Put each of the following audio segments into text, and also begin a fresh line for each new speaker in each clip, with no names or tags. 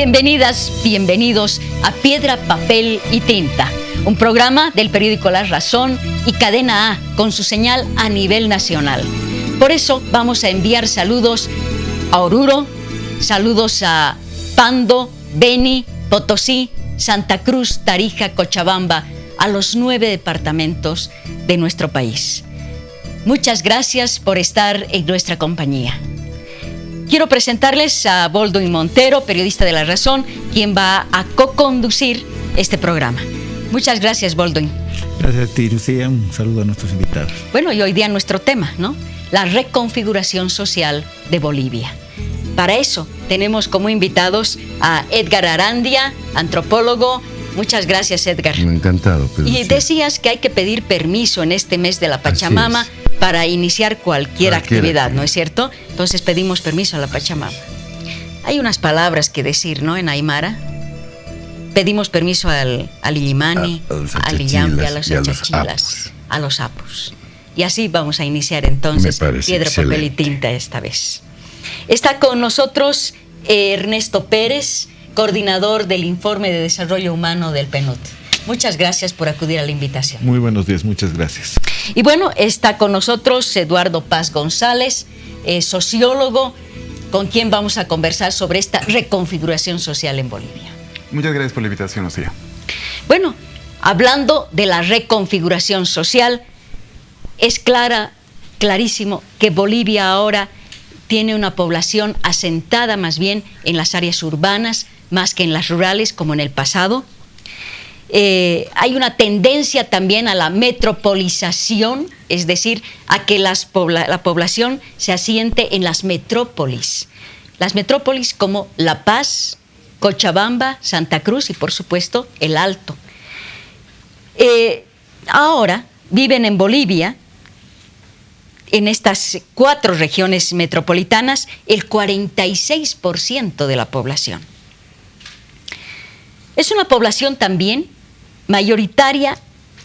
Bienvenidas, bienvenidos a Piedra, Papel y Tinta, un programa del periódico La Razón y Cadena A con su señal a nivel nacional. Por eso vamos a enviar saludos a Oruro, saludos a Pando, Beni, Potosí, Santa Cruz, Tarija, Cochabamba, a los 9 departamentos de nuestro país. Muchas gracias por estar en nuestra compañía. Quiero presentarles a Baldwin Montero, periodista de La Razón, quien va a co-conducir este programa. Muchas gracias, Baldwin.
Gracias a ti, Lucía. Un saludo a nuestros invitados.
Bueno, y hoy día nuestro tema, ¿no? La reconfiguración social de Bolivia. Para eso tenemos como invitados a Edgar Arandia, antropólogo. Muchas gracias, Edgar.
Encantado.
Y decías que hay que pedir permiso en este mes de la Pachamama para iniciar cualquier actividad, ¿no es cierto? Entonces pedimos permiso a la Pachamama. Hay unas palabras que decir, ¿no? En Aymara. Pedimos permiso al Illimani, al Illampi, a los Achachilas, a los Apus. Y así vamos a iniciar entonces Piedra, Papel y Tinta esta vez. Está con nosotros Ernesto Pérez, coordinador del Informe de Desarrollo Humano del PNUD. Muchas gracias por acudir a la invitación.
Muy buenos días, muchas gracias.
Y bueno, está con nosotros Eduardo Paz González, sociólogo, con quien vamos a conversar sobre esta reconfiguración social en Bolivia.
Muchas gracias por la invitación, Lucía.
Bueno, hablando de la reconfiguración social, es clarísimo que Bolivia ahora tiene una población asentada más bien en las áreas urbanas, más que en las rurales como en el pasado. Hay una tendencia también a la metropolización, es decir, a que la población se asiente en las metrópolis. Las metrópolis como La Paz, Cochabamba, Santa Cruz y por supuesto el Alto. Ahora viven en Bolivia, en estas 4 regiones metropolitanas, el 46% de la población. Es una población también mayoritaria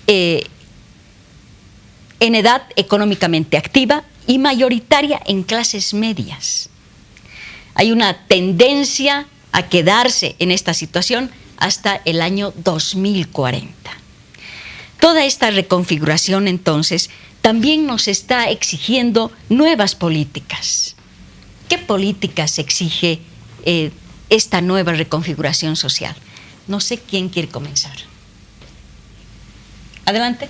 en edad económicamente activa y mayoritaria en clases medias. Hay una tendencia a quedarse en esta situación hasta el año 2040. Toda esta reconfiguración, entonces, también nos está exigiendo nuevas políticas. ¿Qué políticas exige esta nueva reconfiguración social? No sé quién quiere comenzar. Adelante.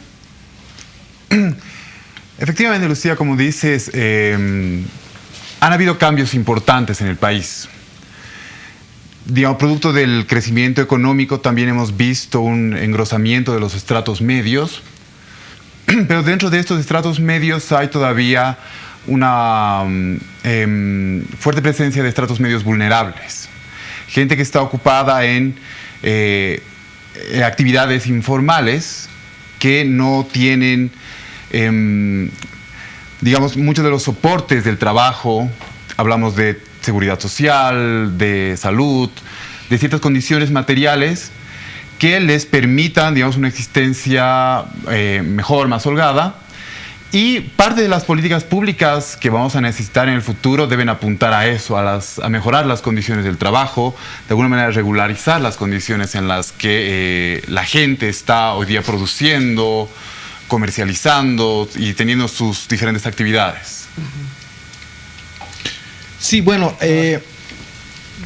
Efectivamente, Lucía, como dices, han habido cambios importantes en el país. Digamos, producto del crecimiento económico, también hemos visto un engrosamiento de los estratos medios, pero dentro de estos estratos medios hay todavía una fuerte presencia de estratos medios vulnerables. Gente que está ocupada en actividades informales que no tienen, digamos, muchos de los soportes del trabajo. Hablamos de seguridad social, de salud, de ciertas condiciones materiales que les permitan, digamos, una existencia mejor, más holgada. Y parte de las políticas públicas que vamos a necesitar en el futuro deben apuntar a eso, a mejorar las condiciones del trabajo, de alguna manera regularizar las condiciones en las que la gente está hoy día produciendo, comercializando y teniendo sus diferentes actividades.
Sí, bueno,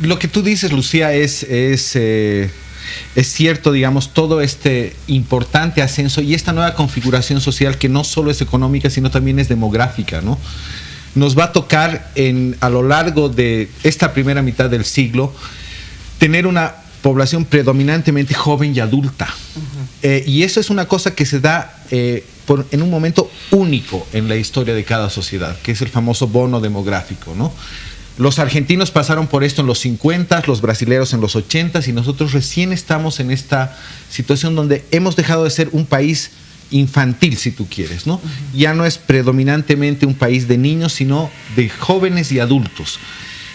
lo que tú dices, Lucía, es cierto, digamos, todo este importante ascenso y esta nueva configuración social que no solo es económica, sino también es demográfica, ¿no? Nos va a tocar a lo largo de esta primera mitad del siglo tener una población predominantemente joven y adulta. Y eso es una cosa que se da en un momento único en la historia de cada sociedad, que es el famoso bono demográfico, ¿no? Los argentinos pasaron por esto en los 50, los brasileños en los 80 y nosotros recién estamos en esta situación donde hemos dejado de ser un país infantil, si tú quieres, ¿no? Ya no es predominantemente un país de niños, sino de jóvenes y adultos.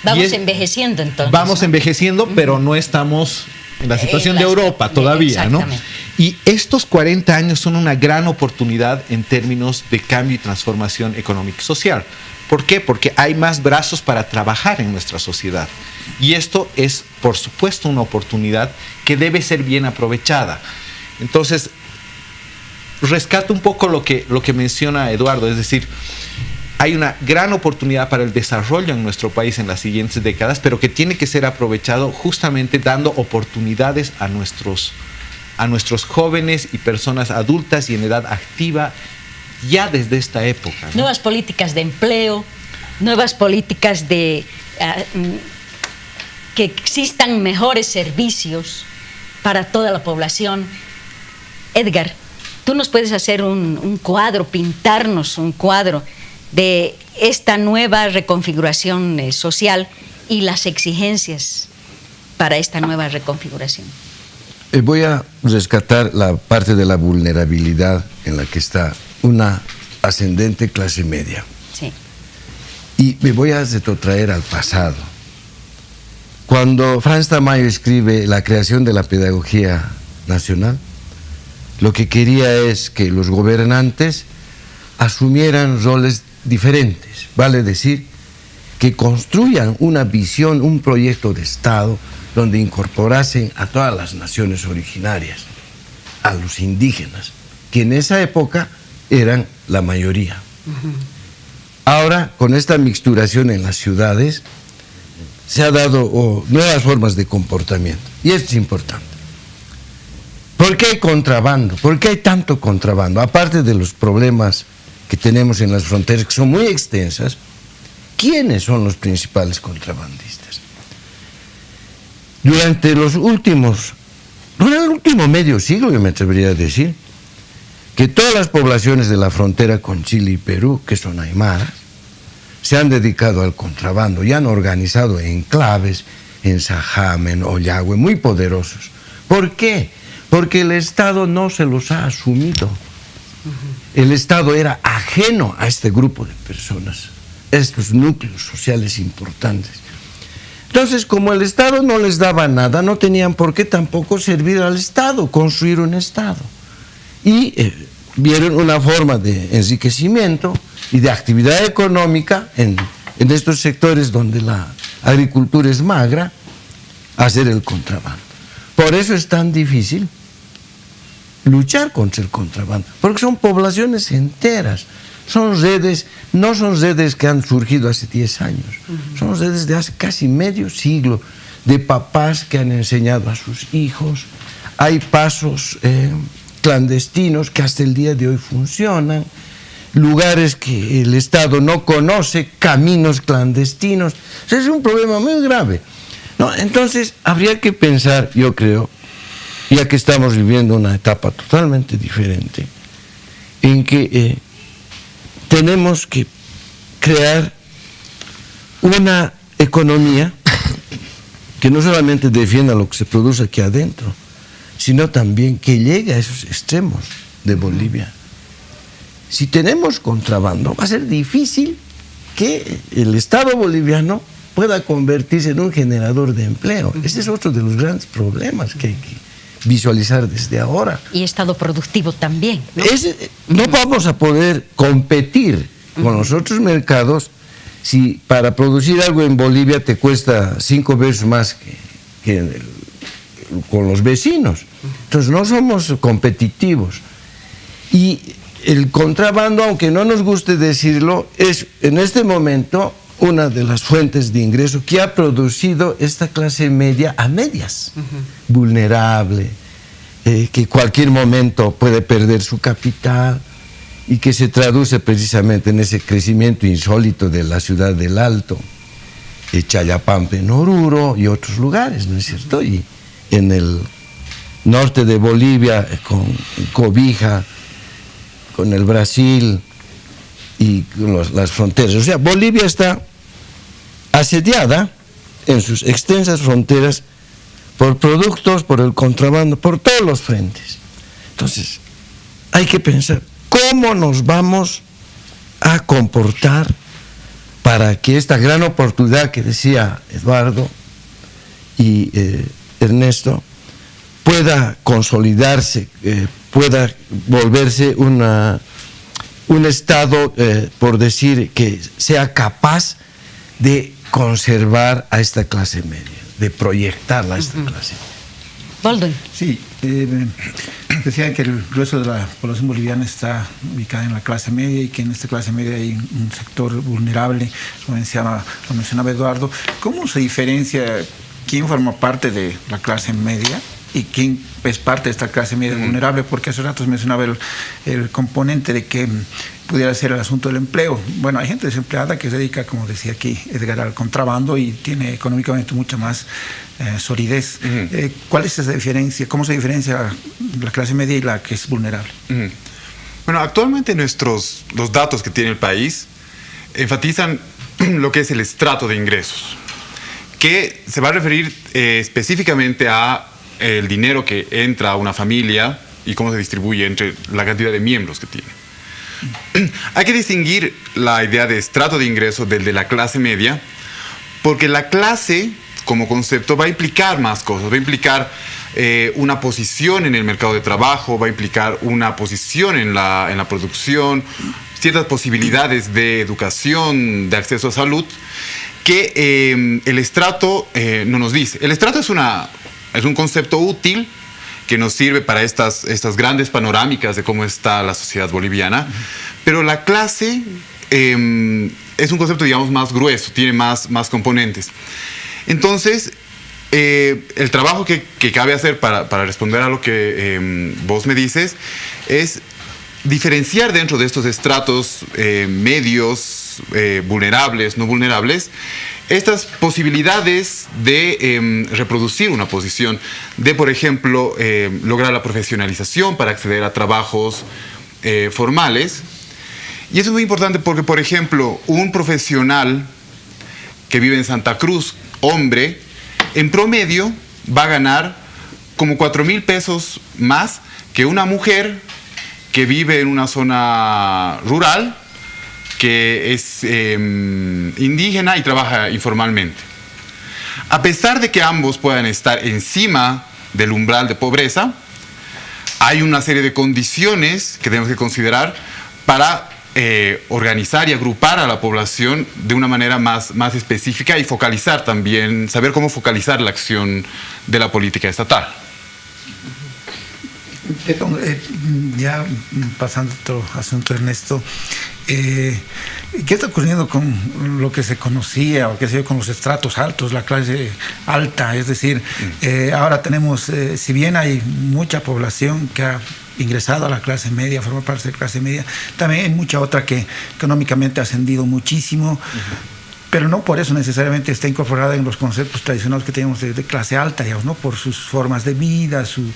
Vamos envejeciendo entonces.
Vamos envejeciendo, pero no estamos en la situación de Europa todavía, ¿no? Y estos 40 años son una gran oportunidad en términos de cambio y transformación económica y social. ¿Por qué? Porque hay más brazos para trabajar en nuestra sociedad. Y esto es, por supuesto, una oportunidad que debe ser bien aprovechada. Entonces, rescato un poco lo que menciona Eduardo, es decir, hay una gran oportunidad para el desarrollo en nuestro país en las siguientes décadas, pero que tiene que ser aprovechado justamente dando oportunidades a nuestros jóvenes y personas adultas y en edad activa ya desde esta época, ¿no?
Nuevas políticas de empleo, nuevas políticas de que existan mejores servicios para toda la población. Edgar, tú nos puedes hacer un cuadro, pintarnos un cuadro de esta nueva reconfiguración social y las exigencias para esta nueva reconfiguración.
Voy a rescatar la parte de la vulnerabilidad en la que está una ascendente clase media.
Sí.
Y me voy a retrotraer al pasado. Cuando Franz Tamayo escribe La creación de la pedagogía nacional, lo que quería es que los gobernantes asumieran roles diferentes, vale decir, que construyan una visión, un proyecto de Estado donde incorporasen a todas las naciones originarias, a los indígenas, que en esa época eran la mayoría. Ahora, con esta mixturación en las ciudades, se ha dado nuevas formas de comportamiento, y esto es importante. ¿Por qué hay contrabando? ¿Por qué hay tanto contrabando? Aparte de los problemas que tenemos en las fronteras, que son muy extensas, ¿quiénes son los principales contrabandistas? Durante el último medio siglo, yo me atrevería a decir, que todas las poblaciones de la frontera con Chile y Perú, que son aymaras, se han dedicado al contrabando y han organizado enclaves en Sajama, en Ollagüe, muy poderosos. ¿Por qué? Porque el Estado no se los ha asumido. El Estado era ajeno a este grupo de personas, estos núcleos sociales importantes. Entonces, como el Estado no les daba nada, no tenían por qué tampoco servir al Estado, construir un Estado. Y vieron una forma de enriquecimiento y de actividad económica en estos sectores donde la agricultura es magra, hacer el contrabando. Por eso es tan difícil luchar contra el contrabando, porque son poblaciones enteras, son redes, no son redes que han surgido hace 10 años, son redes de hace casi medio siglo, de papás que han enseñado a sus hijos. Hay pasos clandestinos que hasta el día de hoy funcionan, lugares que el Estado no conoce, caminos clandestinos. O sea, es un problema muy grave, ¿no? Entonces habría que pensar, yo creo, ya que estamos viviendo una etapa totalmente diferente, en que tenemos que crear una economía que no solamente defienda lo que se produce aquí adentro, sino también que llegue a esos extremos de Bolivia. Si tenemos contrabando, va a ser difícil que el Estado boliviano pueda convertirse en un generador de empleo. Ese es otro de los grandes problemas que hay que visualizar desde ahora.
Y Estado productivo también, ¿no?
No vamos a poder competir con los otros mercados si para producir algo en Bolivia te cuesta 5 veces más que con los vecinos. Entonces no somos competitivos. Y el contrabando, aunque no nos guste decirlo, es en este momento una de las fuentes de ingreso que ha producido esta clase media a medias, vulnerable, que cualquier momento puede perder su capital y que se traduce precisamente en ese crecimiento insólito de la ciudad del Alto, Chayapampa en Oruro y otros lugares, ¿no es cierto? Y en el norte de Bolivia, con Cobija, con el Brasil y con las fronteras. O sea, Bolivia está asediada en sus extensas fronteras por productos, por el contrabando, por todos los frentes. Entonces, hay que pensar cómo nos vamos a comportar para que esta gran oportunidad que decía Eduardo y Ernesto pueda consolidarse, pueda volverse un Estado, por decir, que sea capaz de conservar a esta clase media, de proyectarla a esta clase media.
Baldwin.
Sí, decían que el grueso de la población boliviana está ubicada en la clase media y que en esta clase media hay un sector vulnerable, lo mencionaba Eduardo. ¿Cómo se diferencia quién forma parte de la clase media y quién es parte de esta clase media vulnerable? Porque hace rato mencionaba el componente de que pudiera ser el asunto del empleo. Bueno, hay gente desempleada que se dedica, como decía aquí Edgar, al contrabando y tiene económicamente mucha más solidez. ¿Cuál es esa diferencia? ¿Cómo se diferencia la clase media y la que es vulnerable?
Bueno, actualmente los datos que tiene el país enfatizan lo que es el estrato de ingresos, que se va a referir específicamente a el dinero que entra a una familia y cómo se distribuye entre la cantidad de miembros que tiene. Hay que distinguir la idea de estrato de ingresos del de la clase media, porque la clase como concepto va a implicar más cosas, va a implicar una posición en el mercado de trabajo, va a implicar una posición en la producción, ciertas posibilidades de educación, de acceso a salud, que el estrato no nos dice. El estrato es un concepto útil que nos sirve para estas grandes panorámicas de cómo está la sociedad boliviana, pero la clase es un concepto, digamos, más grueso, tiene más componentes. Entonces, el trabajo que cabe hacer para responder a lo que vos me dices es diferenciar dentro de estos estratos medios, vulnerables, no vulnerables, estas posibilidades de reproducir una posición, de, por ejemplo, lograr la profesionalización para acceder a trabajos formales. Y eso es muy importante porque, por ejemplo, un profesional que vive en Santa Cruz, hombre, en promedio va a ganar como 4,000 pesos más que una mujer que vive en una zona rural, que es indígena y trabaja informalmente. A pesar de que ambos puedan estar encima del umbral de pobreza, hay una serie de condiciones que tenemos que considerar para organizar y agrupar a la población de una manera más específica y focalizar también, saber cómo focalizar la acción de la política estatal.
Ya pasando a otro asunto, Ernesto, ¿qué está ocurriendo con lo que se conocía o que se ve con los estratos altos, la clase alta? Es decir, ahora tenemos, si bien hay mucha población que ha ingresado a la clase media, forma parte de la clase media, también hay mucha otra que económicamente ha ascendido muchísimo, pero no por eso necesariamente está incorporada en los conceptos tradicionales que tenemos de clase alta, digamos, ¿no? Por sus formas de vida, su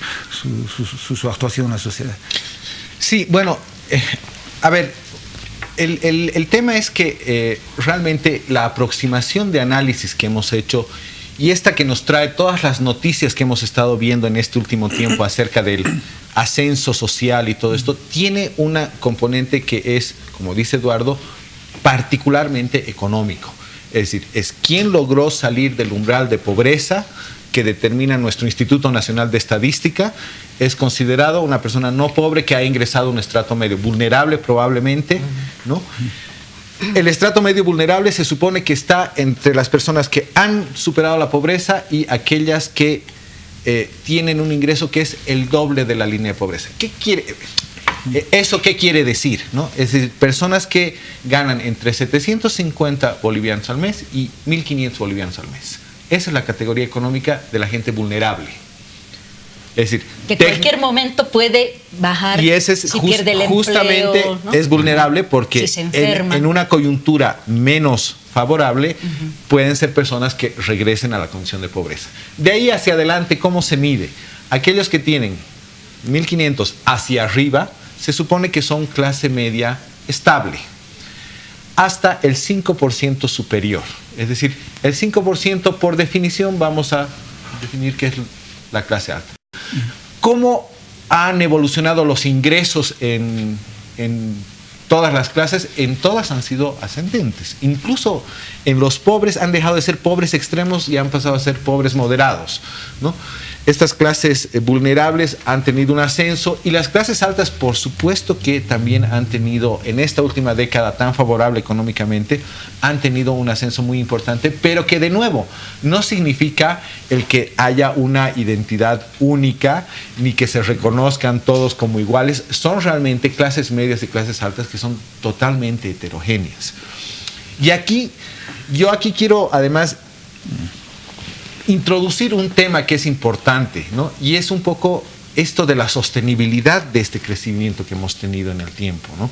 actuación en la sociedad.
Sí, bueno, a ver, el tema es que realmente la aproximación de análisis que hemos hecho y esta que nos trae todas las noticias que hemos estado viendo en este último tiempo acerca del ascenso social y todo esto, tiene una componente que es, como dice Eduardo, particularmente económico. Es decir, es quién logró salir del umbral de pobreza que determina nuestro Instituto Nacional de Estadística. Es considerado una persona no pobre que ha ingresado a un estrato medio vulnerable probablemente, ¿no? El estrato medio vulnerable se supone que está entre las personas que han superado la pobreza y aquellas que tienen un ingreso que es el doble de la línea de pobreza. ¿Eso qué quiere decir, ¿no? Es decir, personas que ganan entre 750 bolivianos al mes y 1.500 bolivianos al mes. Esa es la categoría económica de la gente vulnerable. Es decir,
que cualquier momento puede bajar,
y ese es
si pierde el
justamente
empleo, ¿no?
es vulnerable porque
si se enferma.
en una coyuntura menos favorable pueden ser personas que regresen a la condición de pobreza. De ahí hacia adelante, ¿cómo se mide? Aquellos que tienen 1.500 hacia arriba se supone que son clase media estable, hasta el 5% superior. Es decir, el 5% por definición vamos a definir que es la clase alta. ¿Cómo han evolucionado los ingresos en todas las clases? En todas han sido ascendentes. Incluso en los pobres han dejado de ser pobres extremos y han pasado a ser pobres moderados, ¿no? Estas clases vulnerables han tenido un ascenso y las clases altas, por supuesto que también han tenido, en esta última década tan favorable económicamente, han tenido un ascenso muy importante, pero que de nuevo no significa el que haya una identidad única ni que se reconozcan todos como iguales. Son realmente clases medias y clases altas que son totalmente heterogéneas. Y yo aquí quiero además introducir un tema que es importante, ¿no? Y es un poco esto de la sostenibilidad de este crecimiento que hemos tenido en el tiempo, ¿no?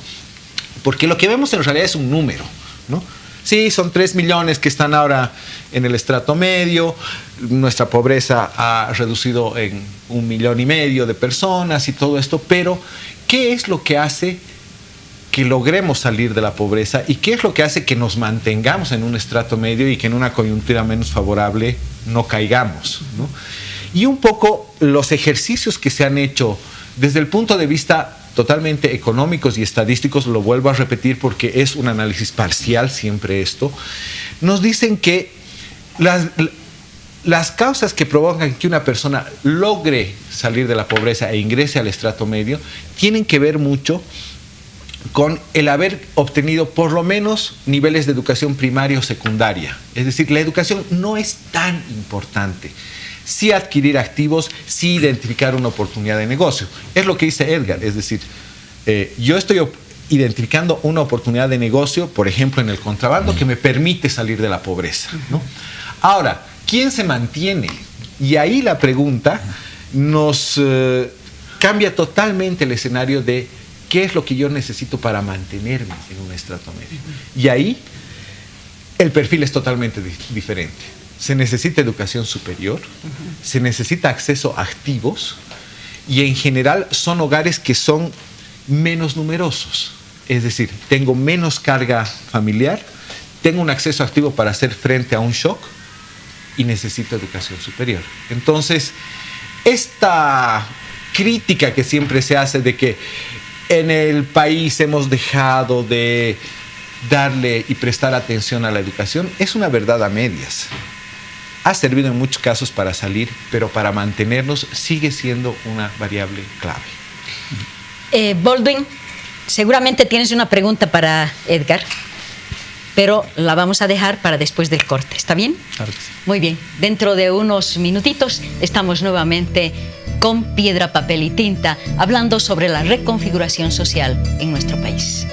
Porque lo que vemos en realidad es un número, ¿no? Sí, son 3 millones que están ahora en el estrato medio, nuestra pobreza ha reducido en 1,5 millones de personas y todo esto, pero ¿qué es lo que hace que logremos salir de la pobreza y qué es lo que hace que nos mantengamos en un estrato medio y que en una coyuntura menos favorable no caigamos, ¿no? Y un poco los ejercicios que se han hecho desde el punto de vista totalmente económicos y estadísticos, lo vuelvo a repetir porque es un análisis parcial siempre esto, nos dicen que las causas que provocan que una persona logre salir de la pobreza e ingrese al estrato medio tienen que ver mucho con el haber obtenido por lo menos niveles de educación primaria o secundaria. Es decir, la educación no es tan importante. Sí adquirir activos, sí identificar una oportunidad de negocio. Es lo que dice Edgar, es decir, yo estoy identificando una oportunidad de negocio, por ejemplo, en el contrabando, que me permite salir de la pobreza, ¿no? Ahora, ¿quién se mantiene? Y ahí la pregunta nos cambia totalmente el escenario de ¿qué es lo que yo necesito para mantenerme en un estrato medio? Y ahí el perfil es totalmente diferente. Se necesita educación superior, se necesita acceso a activos y en general son hogares que son menos numerosos. Es decir, tengo menos carga familiar, tengo un acceso activo para hacer frente a un shock y necesito educación superior. Entonces, esta crítica que siempre se hace de que en el país hemos dejado de darle y prestar atención a la educación es una verdad a medias. Ha servido en muchos casos para salir, pero para mantenernos sigue siendo una variable clave.
Baldwin, seguramente tienes una pregunta para Edgar, pero la vamos a dejar para después del corte. ¿Está bien?
Claro que sí.
Muy bien. Dentro de unos minutitos estamos nuevamente con Piedra, Papel y Tinta, hablando sobre la reconfiguración social en nuestro país.